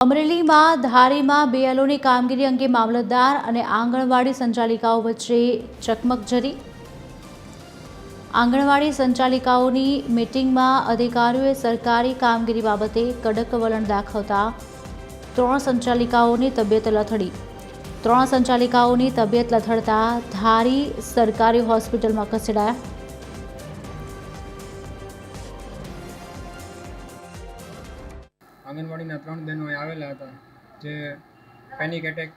अमरेली में धारी में बीएलओ की कामगीरी अंगे मामलतदार और आंगणवाड़ी संचालिकाओं वच्चे चकमकझरी। आंगणवाड़ी संचालिकाओं की मीटिंग में अधिकारीओं सरकारी कामगीरी बाबते कड़क वलण दाखवता 3 संचालिकाओं की तबियत लथड़ी। 3 संचालिकाओं की तबियत लथड़ता धारी सरकारी होस्पिटल में खसेड़ाया। आंगणवाड़ी 3 बहनों आवेला था जे पेनिक एटेक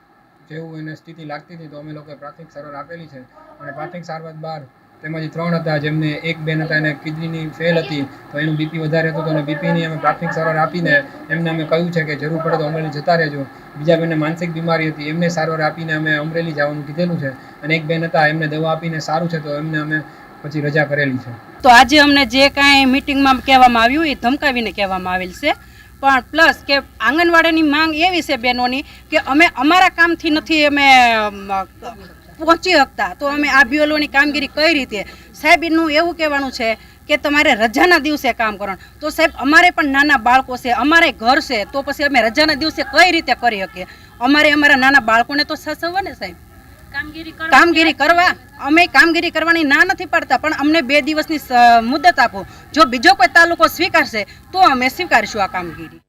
जेवुं एने स्थिति लागती थी तो अमे लोकोए प्राथमिक सारवार आपेली छे अने प्राथमिक सारवार बार तेमांथी 3 हता जेमने एक बेन हता एने किडनीनी फेल हती तो एनुं बीपी वधारे हतुं तो एने बीपीनी अमे प्राथमिक सारवार आपीने एमने अमे कह्युं छे के जरूर पड़े तो अमरेली जता रहेजो। बीजा बेनने मानसिक बीमारी हती एमने सारवार आपीने अमे अमरेली जवानुं कीधेलुं छे अने एक बेन हता एमने दवा आपीने सारुं छे तो एमने अमे पछी रजा करेली छे। तो आज अमने जे कांई मीटिंगमां कहेवामां आव्युं ए धमकावीने कहेवामां आवेल छे पण प्लस के आंगणवाड़ी मांग एवी छे बहनोनी के अमे अमारा कामथी नथी अमे पहोंची शकता तो अमे आ बीएलओनी कामगीरी कई रीते साहेबનું એવું કહેવાનું છે કે તમારે રજાના દિવસે કામ કરવાનું તો સાહેબ અમારે પણ નાના બાળકો છે અમારે ઘર છે તો પછી અમે રજાના દિવસે કઈ રીતે કરી શકીએ અમારે અમારા નાના બાળકોને તો સાચવવા ને સાહેબ કામગીરી કરવા અમે કામગીરી કરવાની ના નથી પાડતા પણ અમને 2 દિવસની મુદત આપો જો બીજો કોઈ તાલુકો સ્વીકારશે તો અમે સ્વીકારીશું આ કામગીરી।